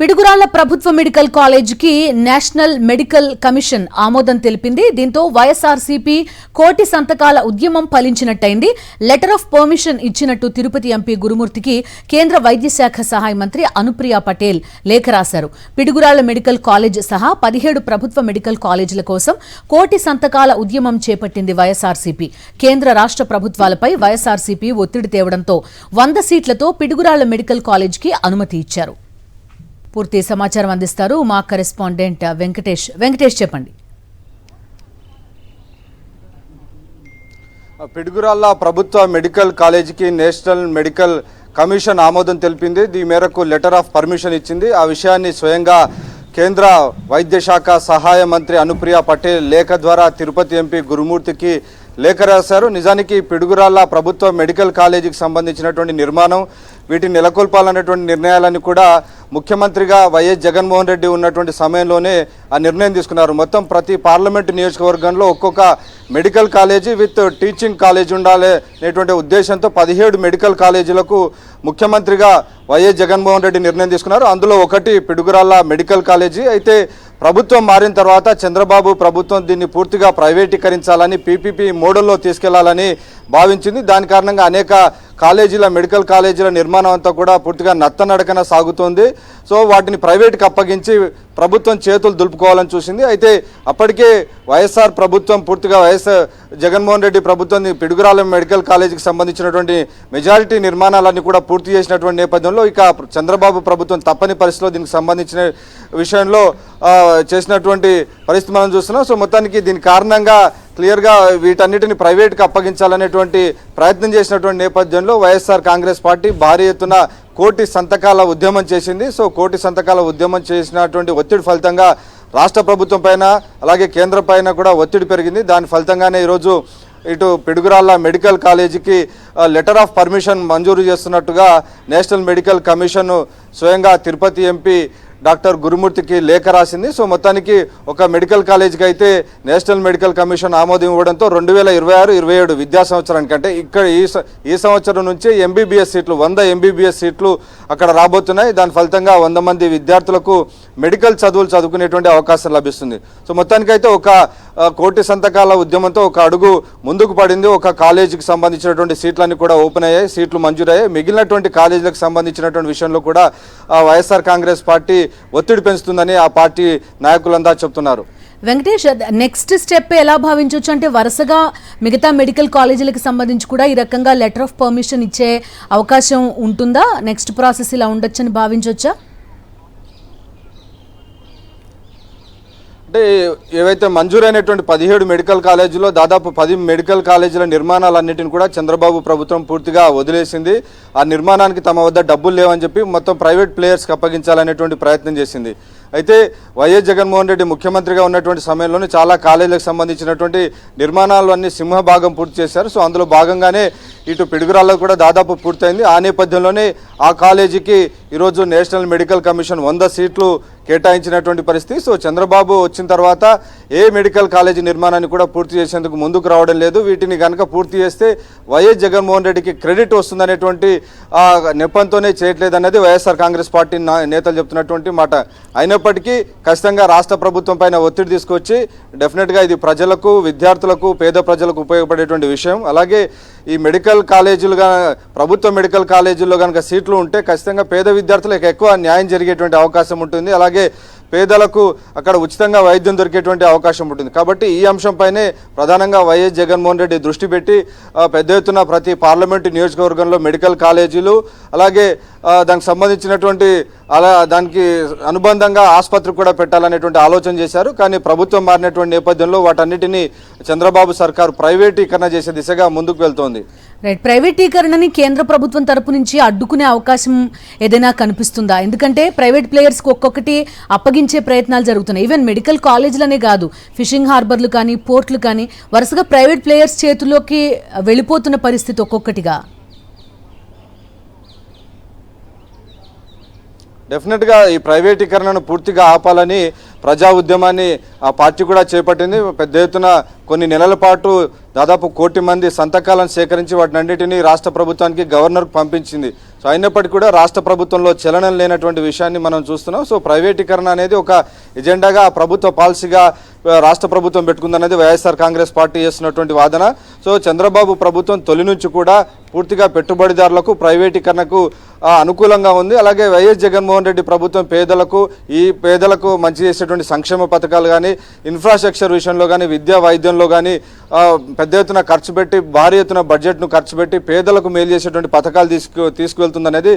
పిడుగురాళ్ల ప్రభుత్వ మెడికల్ కాలేజీకి national medical commission ఆమోదం తెలిపింది. దీంతో వైఎస్ఆర్సీపీ కోటి సంతకాల ఉద్యమం ఫలించినట్టయింది. లెటర్ ఆఫ్ పర్మిషన్ ఇచ్చినట్టు తిరుపతి ఎంపీ గురుమూర్తికి కేంద్ర వైద్య శాఖ సహాయ మంత్రి అనుప్రియ పటేల్ లేఖ రాశారు. పిడుగురాళ్ల మెడికల్ కాలేజ్ సహా 17 ప్రభుత్వ మెడికల్ కాలేజీల కోసం కోటి సంతకాల ఉద్యమం చేపట్టింది వైఎస్ఆర్సీపీ. కేంద్ర రాష్ట్ర ప్రభుత్వాలపై వైఎస్ఆర్సీపీ ఒత్తిడి తేవడంతో 100 సీట్లతో పిడుగురాళ్ల మెడికల్ కాలేజీకి అనుమతి ఇచ్చారు. పూర్తి సమాచారం అందిస్తారు మా కరెస్పాండెంట్ వెంకటేష్. చెప్పండి. పిడుగురాళ్ల ప్రభుత్వ మెడికల్ కాలేజీకి నేషనల్ మెడికల్ కమిషన్ ఆమోదం తెలిపింది. దీని మేరకు లెటర్ ఆఫ్ పర్మిషన్ ఇచ్చింది. ఆ విషయాన్ని స్వయంగా కేంద్ర వైద్య శాఖ సహాయ మంత్రి అనుప్రియ పటేల్ లేఖ ద్వారా తిరుపతి ఎంపీ గురుమూర్తికి లేఖ రాశారు. నిజానికి పిడుగురాళ్ల ప్రభుత్వ మెడికల్ కాలేజీకి సంబంధించినటువంటి నిర్మాణం, వీటిని నెలకొల్పాలన్నటువంటి నిర్ణయాలన్నీ కూడా ముఖ్యమంత్రిగా వైఎస్ జగన్మోహన్ రెడ్డి ఉన్నటువంటి సమయంలోనే ఆ నిర్ణయం తీసుకున్నారు. మొత్తం ప్రతి పార్లమెంటు నియోజకవర్గంలో ఒక్కొక్క medical college with teaching college ఉండాలి అనేటువంటి ఉద్దేశంతో 17 మెడికల్ కాలేజీలకు ముఖ్యమంత్రిగా వైఎస్ జగన్మోహన్ రెడ్డి నిర్ణయం తీసుకున్నారు. అందులో ఒకటి పిడుగురాళ్ల మెడికల్ కాలేజీ. అయితే ప్రభుత్వం మారిన తర్వాత చంద్రబాబు ప్రభుత్వం దీన్ని పూర్తిగా ప్రైవేటీకరించాలని, పీపీపీ మోడల్లో తీసుకెళ్లాలని భావించింది. దాని కారణంగా అనేక కాలేజీల మెడికల్ కాలేజీల నిర్మాణం అంతా కూడా పూర్తిగా నత్తనడకన సాగుతోంది. సో వాటిని ప్రైవేట్కి అప్పగించి ప్రభుత్వం చేతులు దులుపుకోవాలని చూసింది. అయితే అప్పటికే వైఎస్ఆర్ ప్రభుత్వం పూర్తిగా జగన్మోహన్ రెడ్డి ప్రభుత్వం పిడుగురాళ్ల మెడికల్ కాలేజీకి సంబంధించినటువంటి మెజారిటీ నిర్మాణాలన్నీ కూడా పూర్తి చేసినటువంటి నేపథ్యంలో ఇక చంద్రబాబు ప్రభుత్వం తప్పని పరిస్థితిలో దీనికి సంబంధించిన విషయంలో చేసినటువంటి పరిస్థితి మనం చూస్తున్నాం. సో మొత్తానికి దీని కారణంగా క్లియర్గా వీటన్నిటిని ప్రైవేట్కి అప్పగించాలనేటువంటి ప్రయత్నం చేసినటువంటి నేపథ్యంలో వైఎస్ఆర్ కాంగ్రెస్ పార్టీ భారీ ఎత్తున కోటి సంతకాల ఉద్యమం చేసింది. సో కోటి సంతకాల ఉద్యమం చేసినటువంటి ఒత్తిడి ఫలితంగా రాష్ట్ర ప్రభుత్వం పైన అలాగే కేంద్రం పైన కూడా ఒత్తిడి పెరిగింది. దాని ఫలితంగానే ఈరోజు ఇటు పిడుగురాళ్ల మెడికల్ కాలేజీకి లెటర్ ఆఫ్ పర్మిషన్ మంజూరు చేస్తున్నట్టుగా నేషనల్ మెడికల్ కమిషన్ స్వయంగా తిరుపతి ఎంపీ డాక్టర్ గురుమూర్తికి లేఖ రాసింది. సో మొత్తానికి ఒక మెడికల్ కాలేజీకి అయితే నేషనల్ మెడికల్ కమిషన్ ఆమోదం ఇవ్వడంతో 2026-27 విద్యా సంవత్సరానికి అంటే ఇక్కడ ఈ సంవత్సరం నుంచి ఎంబీబీఎస్ సీట్లు 100 ఎంబీబీఎస్ సీట్లు అక్కడ రాబోతున్నాయి. దాని ఫలితంగా 100 మంది విద్యార్థులకు మెడికల్ చదువులు చదువుకునేటువంటి అవకాశం లభిస్తుంది. సో మొత్తానికైతే ఒక కోటి సంతకాల ఉద్యమంతో ఒక అడుగు ముందుకు పడింది. ఒక కాలేజీకి సంబంధించినటువంటి సీట్లన్నీ కూడా ఓపెన్ అయ్యాయి, సీట్లు మంజూరయ్యాయి. మిగిలినటువంటి కాలేజీలకు సంబంధించినటువంటి విషయంలో కూడా వైఎస్ఆర్ కాంగ్రెస్ పార్టీ ఒత్తిడి పెంచుతుందని ఆ పార్టీ నాయకులంతా చెప్తున్నారు. వెంకటేష్, నెక్స్ట్ స్టెప్ ఎలా భావించవచ్చు? అంటే వరుసగా మిగతా మెడికల్ కాలేజీలకు సంబంధించి కూడా ఈ రకంగా లెటర్ ఆఫ్ పర్మిషన్ ఇచ్చే అవకాశం ఉంటుందా? నెక్స్ట్ ప్రాసెస్ ఇలా ఉండొచ్చని భావించవచ్చా? అంటే ఏవైతే మంజూరైనటువంటి 17 మెడికల్ కాలేజీలో దాదాపు 10 మెడికల్ కాలేజీల నిర్మాణాలన్నింటిని కూడా చంద్రబాబు ప్రభుత్వం పూర్తిగా వదిలేసింది. ఆ నిర్మాణానికి తమ వద్ద డబ్బులు లేవని చెప్పి మొత్తం ప్రైవేట్ ప్లేయర్స్కి అప్పగించాలనేటువంటి ప్రయత్నం చేసింది. అయితే వైఎస్ జగన్మోహన్ రెడ్డి ముఖ్యమంత్రిగా ఉన్నటువంటి సమయంలోనే చాలా కాలేజీలకు సంబంధించినటువంటి నిర్మాణాలు అన్ని సింహభాగం పూర్తి చేశారు. సో అందులో భాగంగానే ఇటు పిడుగురాళ్లకు కూడా దాదాపు పూర్తయింది. ఆ నేపథ్యంలోనే ఆ కాలేజీకి ఈరోజు నేషనల్ మెడికల్ కమిషన్ 100 సీట్లు కేటాయించినటువంటి పరిస్థితి. సో చంద్రబాబు వచ్చిన తర్వాత ఏ మెడికల్ కాలేజీ నిర్మాణాన్ని కూడా పూర్తి చేసేందుకు ముందుకు రావడం లేదు. వీటిని కనుక పూర్తి చేస్తే వైఎస్ జగన్మోహన్ రెడ్డికి క్రెడిట్ వస్తుందనేటువంటి నెపంతోనే చేయట్లేదన్నది వైఎస్ఆర్ కాంగ్రెస్ పార్టీ నేతలు చెప్తున్నటువంటి మాట. అయినప్పటికీ ఖచ్చితంగా రాష్ట్ర ప్రభుత్వం పైన ఒత్తిడి తీసుకొచ్చి డెఫినెట్గా ఇది ప్రజలకు, విద్యార్థులకు, పేద ప్రజలకు ఉపయోగపడేటువంటి విషయం. అలాగే ఈ మెడికల్ కాలేజీలుగా ప్రభుత్వ మెడికల్ కాలేజీల్లో కనుక సీట్లు ఉంటే ఖచ్చితంగా పేద విద్యార్థులకు ఎక్కువ న్యాయం జరిగేటువంటి అవకాశం ఉంటుంది. అలాగే పేదలకు అక్కడ ఉచితంగా వైద్యం దొరికేటువంటి అవకాశం ఉంటుంది. కాబట్టి ఈ అంశంపైనే ప్రధానంగా వైఎస్ జగన్మోహన్ రెడ్డి దృష్టి పెట్టి పెద్ద ఎత్తున ప్రతి పార్లమెంటు నియోజకవర్గంలో మెడికల్ కాలేజీలు అలాగే దానికి సంబంధించినటువంటి దానికి అనుబంధంగా ఆసుపత్రి కూడా పెట్టాలనేటువంటి ఆలోచన చేశారు. కానీ ప్రభుత్వం మారినటువంటి నేపథ్యంలో వాటన్నిటినీ చంద్రబాబు సర్కారు ప్రైవేటీకరణ చేసే దిశగా ముందుకు వెళ్తోంది. రైట్, ప్రైవేటీకరణని కేంద్ర ప్రభుత్వం తరపు నుంచి అడ్డుకునే అవకాశం ఏదైనా కనిపిస్తుందా? ఎందుకంటే ప్రైవేట్ ప్లేయర్స్కి ఒక్కొక్కటి అప్పగించే ప్రయత్నాలు జరుగుతున్నాయి. ఈవెన్ మెడికల్ కాలేజీలనే కాదు, ఫిషింగ్ హార్బర్లు కానీ, పోర్ట్లు కానీ వరుసగా ప్రైవేట్ ప్లేయర్స్ చేతుల్లోకి వెళ్ళిపోతున్న పరిస్థితి ఒక్కొక్కటిగా. డెఫినెట్గా ఈ ప్రైవేటీకరణను పూర్తిగా ఆపాలని ప్రజా ఉద్యమాన్ని ఆ పార్టీ కూడా చేపట్టింది. పెద్ద ఎత్తున కొన్ని నెలల పాటు దాదాపు 1 కోటి మంది సంతకాలను సేకరించి వాటినన్నిటినీ రాష్ట్ర ప్రభుత్వానికి గవర్నర్కు పంపించింది. సో అయినప్పటికీ కూడా రాష్ట్ర ప్రభుత్వంలో చలనం లేనటువంటి విషయాన్ని మనం చూస్తున్నాం. సో ప్రైవేటీకరణ అనేది ఒక ఎజెండాగా ప్రభుత్వ పాలసీగా రాష్ట్ర ప్రభుత్వం పెట్టుకుందనేది వైఎస్ఆర్ కాంగ్రెస్ పార్టీ చేస్తున్నటువంటి వాదన. సో చంద్రబాబు ప్రభుత్వం తొలి నుంచి కూడా పూర్తిగా పెట్టుబడిదారులకు ప్రైవేటీకరణకు అనుకూలంగా ఉంది. అలాగే వైఎస్ జగన్మోహన్ రెడ్డి ప్రభుత్వం పేదలకు మంచి చేసేటువంటి సంక్షేమ పథకాలు కానీ, ఇన్ఫ్రాస్ట్రక్చర్ విషయంలో కానీ, విద్యా వైద్యంలో కానీ పెద్ద ఎత్తున ఖర్చు పెట్టి, భారీ ఎత్తున బడ్జెట్ను ఖర్చు పెట్టి పేదలకు మేలు చేసేటువంటి పథకాలు తీసుకువెళ్తుందనేది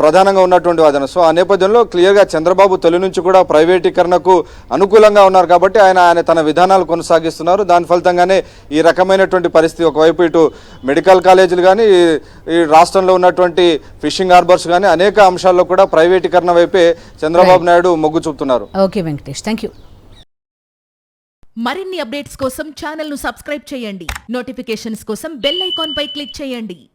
ప్రధానంగా ఉన్నటువంటి వాదన. సో ఆ నేపథ్యంలో క్లియర్గా చంద్రబాబు తొలి నుంచి కూడా ప్రైవేటీకరణకు అనుకూలంగా ఉన్నారు కాబట్టి ఆయన తన విధానాలు కొనసాగిస్తున్నారు. దాని ఫలితంగానే ఈ రకమైనటువంటి పరిస్థితి. ఒకవైపు ఇటు మెడికల్ కాలేజీలు కానీ, ఈ రాష్ట్రంలో ఉన్నటువంటి ఫిషింగ్ హార్బర్స్ కానీ అనేక అంశాల్లో కూడా ప్రైవేటీకరణ వైపే చంద్రబాబు నాయుడు మొగ్గు చూపుతున్నారు. Okay Venkatesh, thank you. మరిన్ని అప్డేట్స్ కోసం ఛానల్ ను సబ్స్క్రైబ్ చేయండి. నోటిఫికేషన్స్ కోసం బెల్ ఐకాన్ పై క్లిక్ చేయండి.